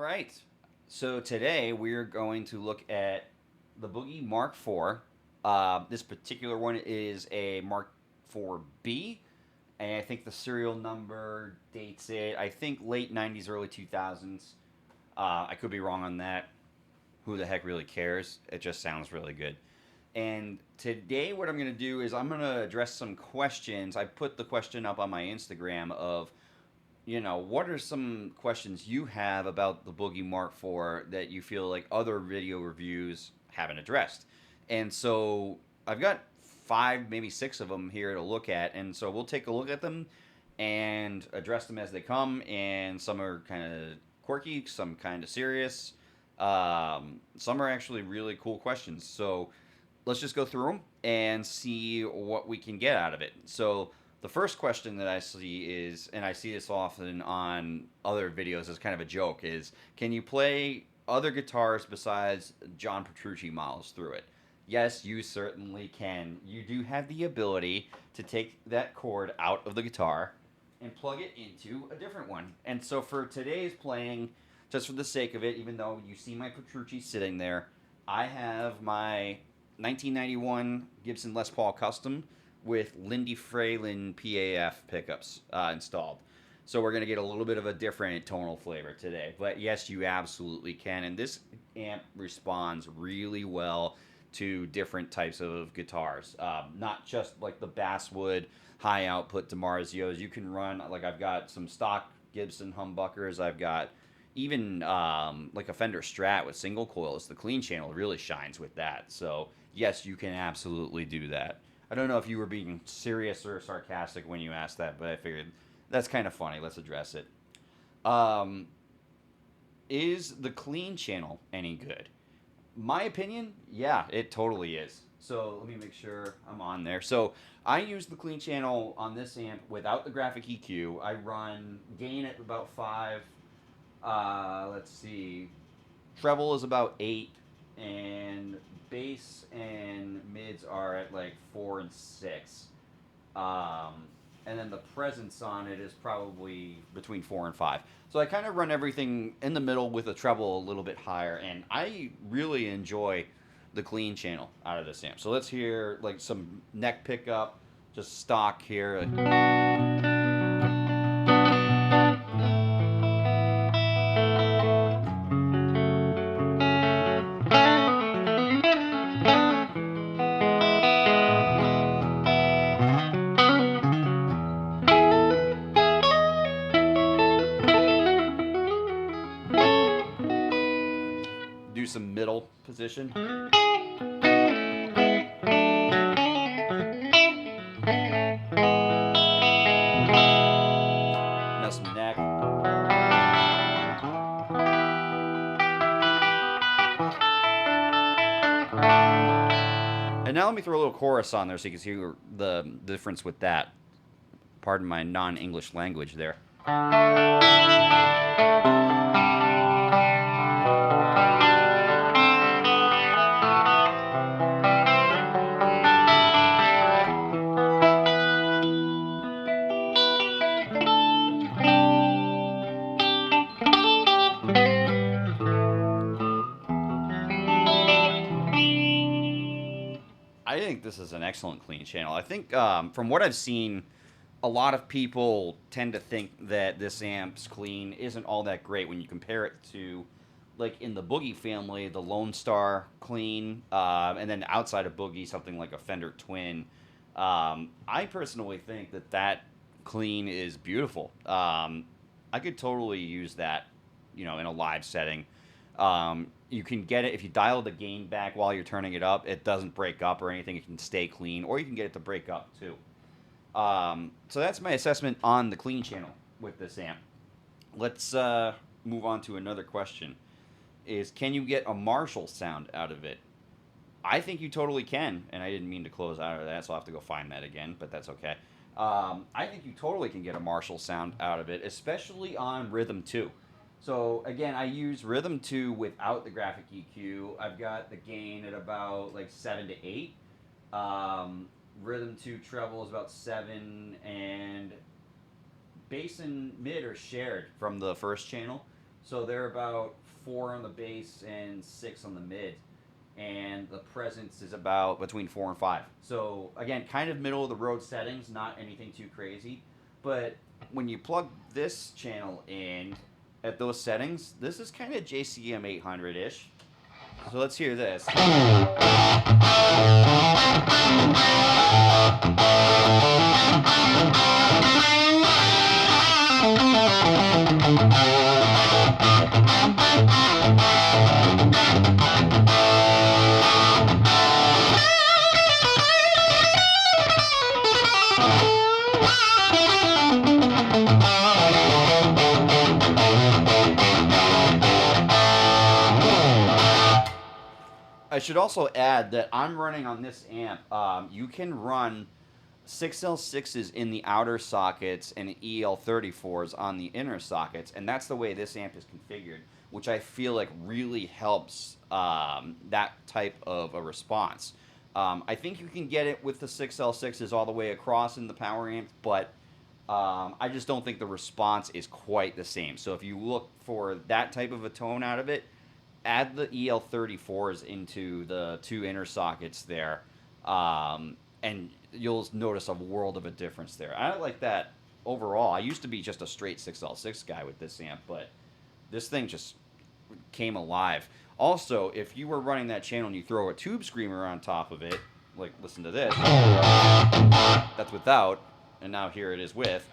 right. So today we're going to look at the Boogie Mark IV. This particular one is a Mark IV-B, and I think the serial number dates it, I think, late 90s, early 2000s. I could be wrong on that. Who the heck really cares? It just sounds really good. And today, what I'm going to do is I'm going to address some questions. I put the question up on my Instagram of, what are some questions you have about the Boogie Mark IV that you feel like other video reviews haven't addressed? And so I've got five, maybe six of them here to look at. And so we'll take a look at them and address them as they come. And some are kind of quirky, some kind of serious. Some are actually really cool questions. So let's just go through them and see what we can get out of it. So the first question that I see is, and I see this often on other videos as kind of a joke, is can you play other guitars besides John Petrucci Models through it? Yes, you certainly can. You do have the ability to take that cord out of the guitar and plug it into a different one. And so for today's playing, just for the sake of it, even though you see my Petrucci sitting there, I have my 1991 Gibson Les Paul Custom with Lindy Fralin PAF pickups installed. So we're going to get a little bit of a different tonal flavor today. But yes, you absolutely can. And this amp responds really well to different types of guitars. Not just like the basswood high output DiMarzios. You can run, like I've got some stock Gibson humbuckers. I've got even like a Fender Strat with single coils. The clean channel really shines with that. So yes, you can absolutely do that. I don't know if you were being serious or sarcastic when you asked that, but I figured that's kind of funny. Let's address it. Is the clean channel any good? My opinion, yeah, it totally is. So let me make sure I'm on there. So I use the clean channel on this amp without the graphic EQ. I run gain at about 5. Let's see. Treble is about 8, and bass and mids are at like 4 and 6. And then the presence on it is probably between 4 and 5. So I kind of run everything in the middle with a treble a little bit higher, and I really enjoy the clean channel out of this amp. So let's hear like some neck pickup, just stock here. Do some middle position. Now some neck. And now let me throw a little chorus on there so you can see the difference with that. Pardon my non-English language there. I think this is an excellent clean channel. I think from what I've seen, a lot of people tend to think that this amp's clean isn't all that great when you compare it to, like in the Boogie family, the Lone Star clean, and then outside of Boogie, something like a Fender Twin. I personally think that clean is beautiful. I could totally use that, in a live setting. You can get it if you dial the gain back while you're turning it up. It doesn't break up or anything. It can stay clean, or you can get it to break up too. So that's my assessment on the clean channel with this amp. Let's move on to another question. Can you get a Marshall sound out of it? I think you totally can, and I didn't mean to close out of that, so I'll have to go find that again, but that's okay. I think you totally can get a Marshall sound out of it, especially on Rhythm 2. So again, I use Rhythm 2 without the graphic EQ. I've got the gain at about like 7 to 8. Rhythm 2 treble is about 7, and bass and mid are shared from the first channel. So they're about 4 on the bass and 6 on the mid. And the presence is about between 4 and 5. So again, kind of middle of the road settings, not anything too crazy. But when you plug this channel in at those settings, this is kind of JCM 800 ish. So let's hear this. I should also add that I'm running on this amp. You can run 6L6s in the outer sockets and EL34s on the inner sockets, and that's the way this amp is configured, which I feel like really helps that type of a response. I think you can get it with the 6L6s all the way across in the power amp, but I just don't think the response is quite the same. So if you look for that type of a tone out of it, add the EL34s into the 2 inner sockets there, and you'll notice a world of a difference there. I like that overall. I used to be just a straight 6L6 guy with this amp, but this thing just came alive. Also, if you were running that channel and you throw a tube screamer on top of it, like listen to this, that's without, and now here it is with.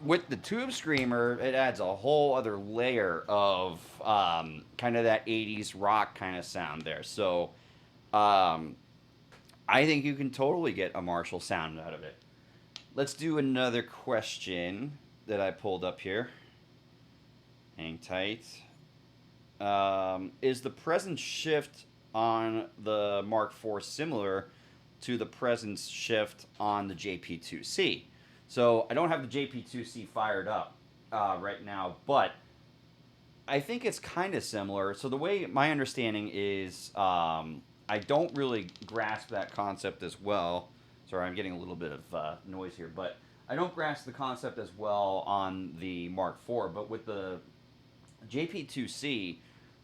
With the tube screamer, it adds a whole other layer of kind of that 80s rock kind of sound there. So I think you can totally get a Marshall sound out of it. Let's do another question that I pulled up here. Hang tight. Is the presence shift on the Mark IV similar to the presence shift on the JP2C? So I don't have the JP2C fired up right now, but I think it's kind of similar. So the way my understanding is, I don't really grasp that concept as well. Sorry, I'm getting a little bit of noise here, but I don't grasp the concept as well on the Mark IV. But with the JP2C,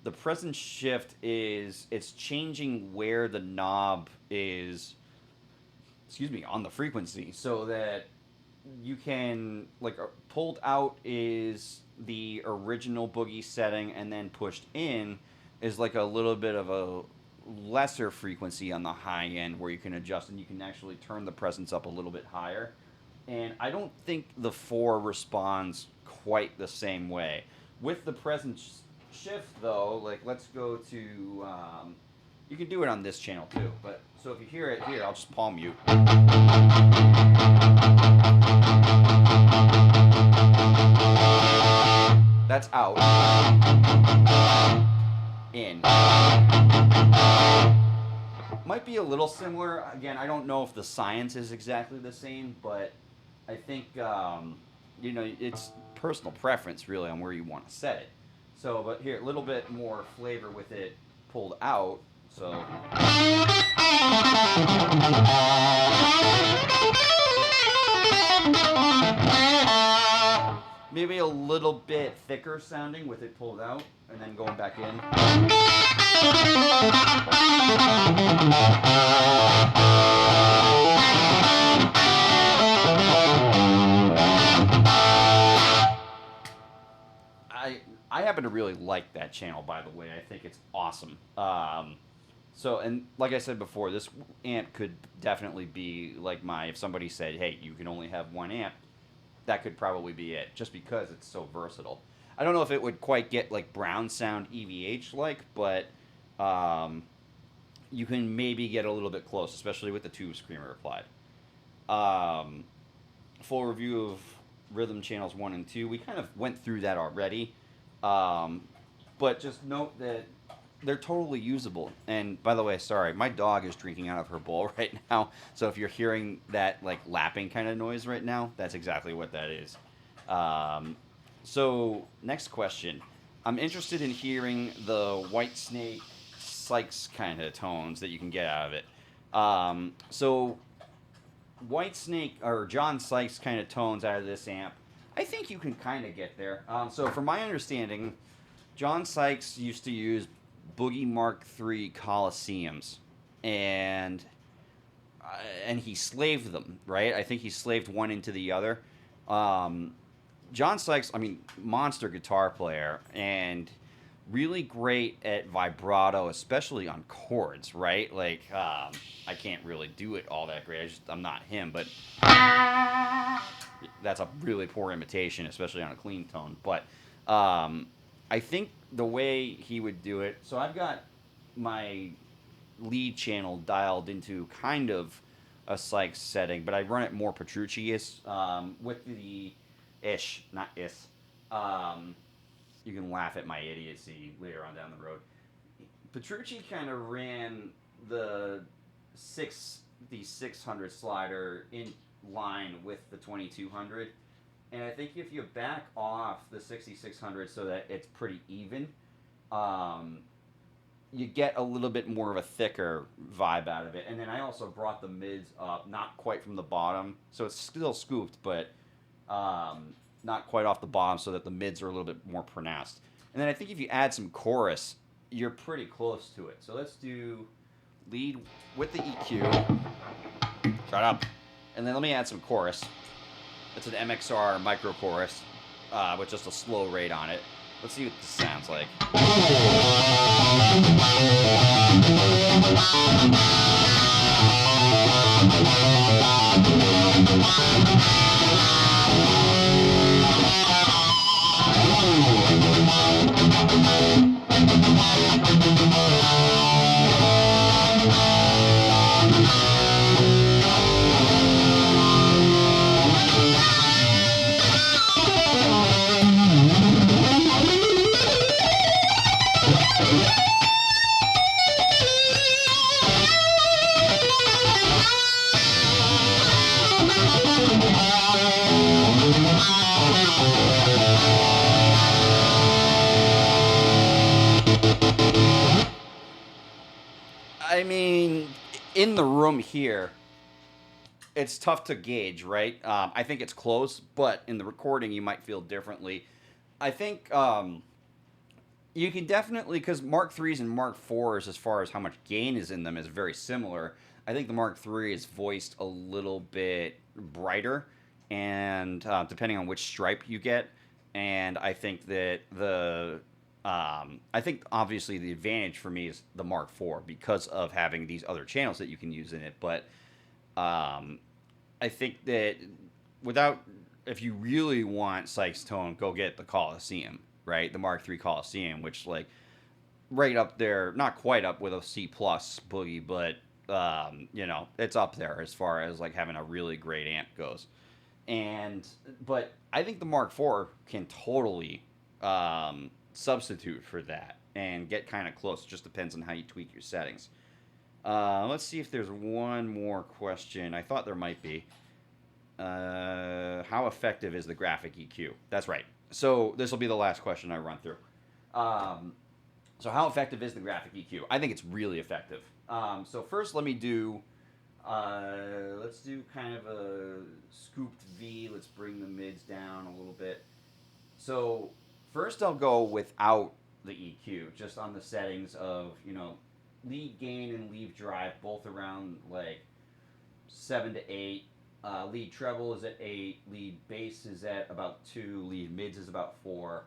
the presence shift is it's changing where the knob is, on the frequency, so that you can, like, pulled out is the original Boogie setting, and then pushed in is like a little bit of a lesser frequency on the high end where you can adjust and you can actually turn the presence up a little bit higher. And I don't think the 4 responds quite the same way. With the presence shift, though, like, let's go to, you can do it on this channel too, but so if you hear it here, I'll just palm mute. That's out. In. Might be a little similar. Again, I don't know if the science is exactly the same, but I think, it's personal preference really on where you want to set it. So, but here, a little bit more flavor with it pulled out. So. Maybe a little bit thicker sounding with it pulled out and then going back in. I happen to really like that channel, by the way. I think it's awesome. So, and like I said before, this amp could definitely be like if somebody said, hey, you can only have one amp, that could probably be it, just because it's so versatile. I don't know if it would quite get like Brown Sound EVH like, but you can maybe get a little bit close, especially with the tube screamer applied. Full review of rhythm channels 1 and 2. We kind of went through that already. But just note that they're totally usable. And by the way, sorry, my dog is drinking out of her bowl right now. So if you're hearing that like lapping kind of noise right now, that's exactly what that is. Um, so next question, I'm interested in hearing the White Snake Sykes kind of tones that you can get out of it. So White Snake or John Sykes kind of tones out of this amp, I think you can kind of get there. So from my understanding, John Sykes used to use Boogie Mark III Coliseums, and and he slaved them, right? I think he slaved one into the other. Um, John Sykes, I mean, monster guitar player, and really great at vibrato, especially on chords, right? Like, I can't really do it all that great. I'm not him, but that's a really poor imitation, especially on a clean tone. But I think the way he would do it, so I've got my lead channel dialed into kind of a Sykes setting, but I run it more Petrucci-ish, with the ish, not is. Um, you can laugh at my idiocy later on down the road. Petrucci kind of ran the the 600 slider in line with the 2200, and I think if you back off the 6600 so that it's pretty even, um, you get a little bit more of a thicker vibe out of it. And then I also brought the mids up, not quite from the bottom, so it's still scooped, but not quite off the bottom, so that the mids are a little bit more pronounced. And then I think if you add some chorus, you're pretty close to it. So let's do lead with the EQ. Shut up. And then let me add some chorus. It's an MXR micro chorus with just a slow rate on it. Let's see what this sounds like. I mean, in the room here, it's tough to gauge, right? I think it's close, but in the recording, you might feel differently. I think you can definitely, because Mark IIIs and Mark IVs, as far as how much gain is in them, is very similar. I think the Mark III is voiced a little bit brighter, and depending on which stripe you get. And I think that I think obviously the advantage for me is the Mark IV because of having these other channels that you can use in it. But I think that if you really want Sykes tone, go get the Coliseum, right? The Mark III Coliseum, which like right up there, not quite up with a C plus Boogie, but it's up there as far as like having a really great amp goes. But I think the Mark IV can totally substitute for that and get kind of close. It just depends on how you tweak your settings. Let's see if there's one more question. I thought there might be. How effective is the graphic EQ? That's right. So this will be the last question I run through. So how effective is the graphic EQ? I think it's really effective. So first let's do kind of a scooped V. Let's bring the mids down a little bit. So first I'll go without the EQ, just on the settings of, lead gain and lead drive, both around like 7 to 8. Lead treble is at 8, lead bass is at about 2, lead mids is about 4,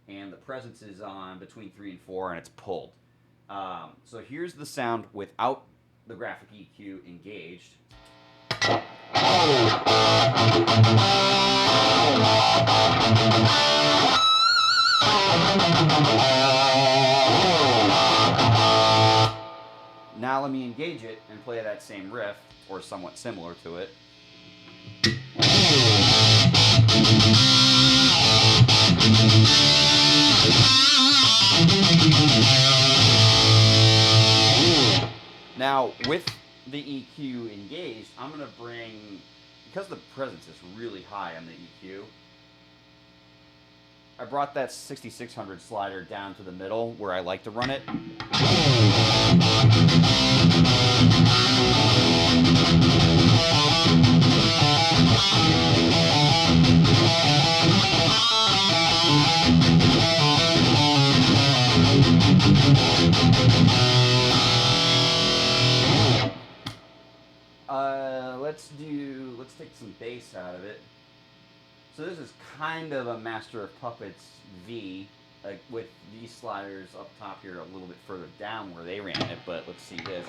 and the presence is on between 3 and 4, and it's pulled. So here's the sound without the graphic EQ engaged. Now let me engage it and play that same riff, or somewhat similar to it. Now, with the EQ engaged, I'm going to bring, because the presence is really high on the EQ, I brought that 6600 slider down to the middle where I like to run it. Let's take some bass out of it. So this is kind of a Master of Puppets V, like with these sliders up top here a little bit further down where they ran it, but let's see this.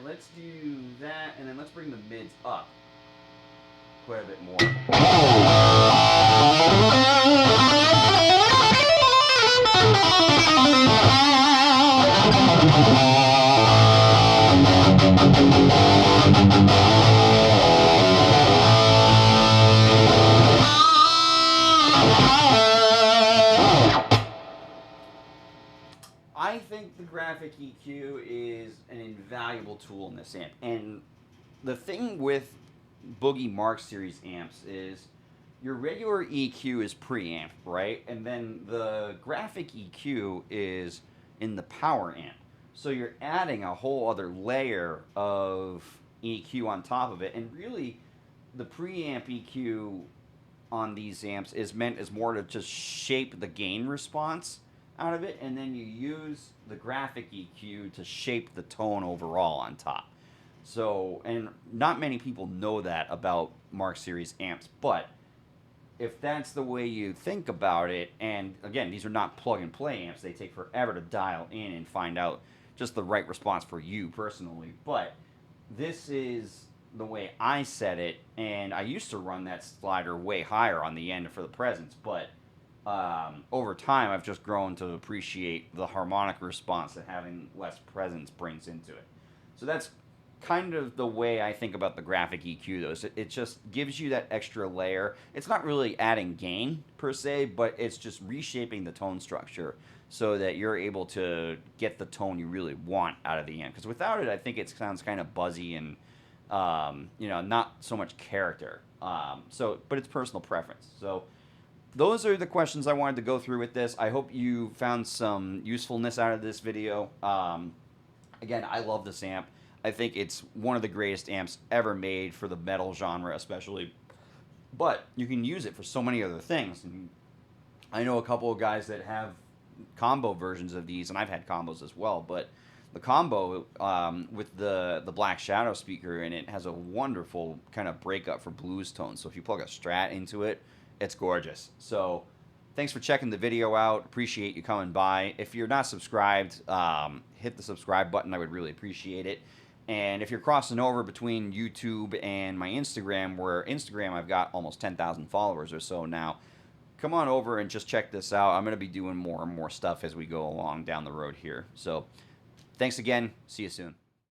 Let's do that, and then let's bring the mids up quite a bit more. I think the graphic EQ is an invaluable tool in this amp. And the thing with Boogie Mark Series amps is your regular EQ is preamp, right? And then the graphic EQ is in the power amp. So you're adding a whole other layer of EQ on top of it. And really, the preamp EQ on these amps is meant as more to just shape the gain response out of it, and then you use the graphic EQ to shape the tone overall on top. So, and not many people know that about Mark Series amps, but if that's the way you think about it, and again, these are not plug and play amps, they take forever to dial in and find out just the right response for you personally, but this is the way I set it, and I used to run that slider way higher on the end for the presence, but over time, I've just grown to appreciate the harmonic response that having less presence brings into it. So that's kind of the way I think about the graphic EQ, though. So it just gives you that extra layer. It's not really adding gain, per se, but it's just reshaping the tone structure so that you're able to get the tone you really want out of the amp. Because without it, I think it sounds kind of buzzy and, not so much character. But it's personal preference. So those are the questions I wanted to go through with this. I hope you found some usefulness out of this video. Again, I love this amp. I think it's one of the greatest amps ever made for the metal genre especially. But you can use it for so many other things. And I know a couple of guys that have combo versions of these, and I've had combos as well. But the combo with the Black Shadow speaker in it has a wonderful kind of breakup for blues tones. So if you plug a Strat into it, it's gorgeous. So thanks for checking the video out. Appreciate you coming by. If you're not subscribed, hit the subscribe button. I would really appreciate it. And if you're crossing over between YouTube and my Instagram, where Instagram I've got almost 10,000 followers or so now, come on over and just check this out. I'm going to be doing more and more stuff as we go along down the road here. So thanks again. See you soon.